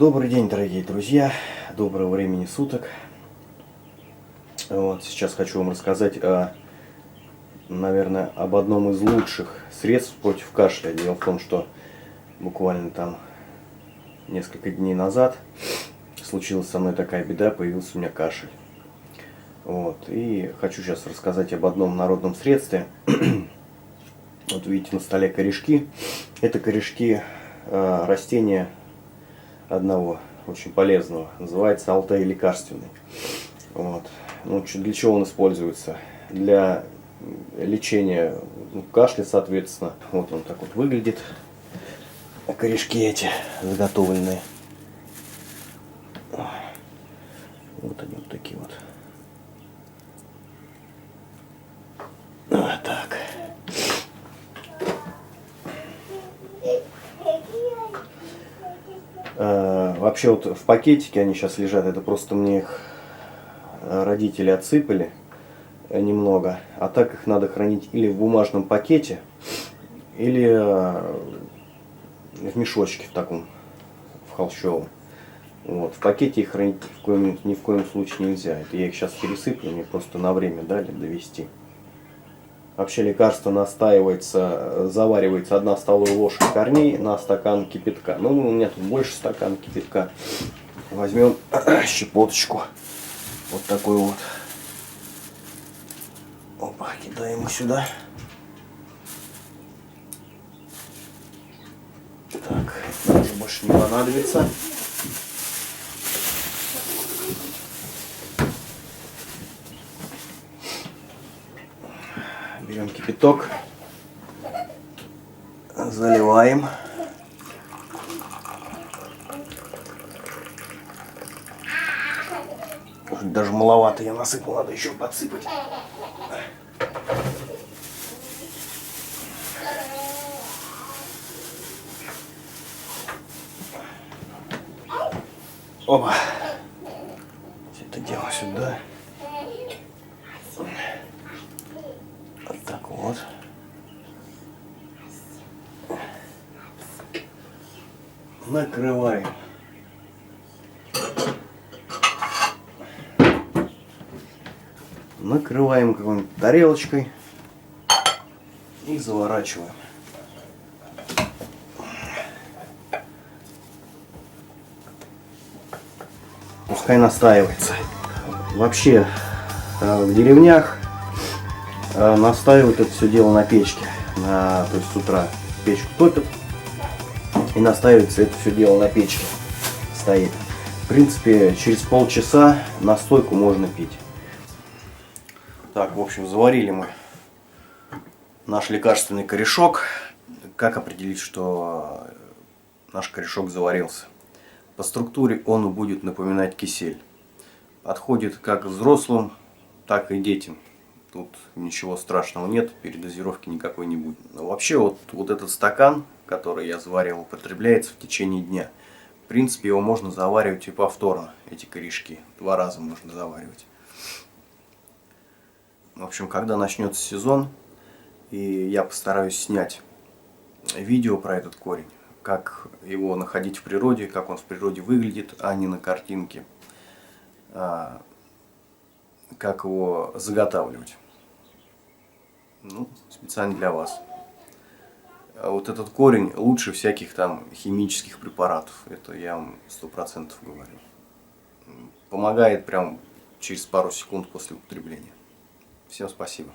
Добрый день, дорогие друзья, доброго времени суток. Сейчас хочу вам рассказать наверное, об одном из лучших средств против кашля. Дело в том, что буквально там несколько дней назад случилась со мной такая беда, появился у меня кашель. И хочу сейчас рассказать об одном народном средстве. Вот видите на столе корешки. Это корешки растения одного очень полезного, называется алтай лекарственный. Для чего он используется? Для лечения кашля, соответственно. Вот он так вот выглядит. Корешки эти заготовленные. Вот они вот такие вот. Вот так. Вообще вот в пакетике они сейчас лежат, это просто мне их родители отсыпали немного, а так их надо хранить или в бумажном пакете, или в мешочке в таком, в холщовом. В пакете их хранить ни в коем случае нельзя. Это я их сейчас пересыплю, мне просто на время дали довести. Вообще лекарство настаивается, заваривается 1 столовая ложка корней на стакан кипятка. У меня тут больше стакана кипятка. Возьмем щепоточку. Вот такой вот. Опа, кидаем его сюда. Так, уже больше не понадобится. Берем кипяток, заливаем. Даже маловато я насыпал, надо еще подсыпать. Опа. Все это дело сюда. Вот так вот. Накрываем. Накрываем какой-нибудь тарелочкой и заворачиваем. Пускай настаивается. Вообще в деревнях настаивают это все дело на печке. То есть с утра печку топят и настаивается это все дело на печке. Стоит. В принципе, через полчаса настойку можно пить. Так, в общем, заварили мы наш лекарственный корешок. Как определить, что наш корешок заварился? По структуре он будет напоминать кисель. Подходит как взрослым, так и детям. Тут ничего страшного нет, передозировки никакой не будет. Но вообще вот этот стакан, который я заварил, употребляется в течение дня. В принципе, его можно заваривать и повторно, эти корешки. 2 раза можно заваривать. В общем, когда начнется сезон, и я постараюсь снять видео про этот корень, как его находить в природе, как он в природе выглядит, а не на картинке, как его заготавливать. Специально для вас. Вот этот корень лучше всяких там химических препаратов. Это я вам 100% говорю. Помогает прям через пару секунд после употребления. Всем спасибо.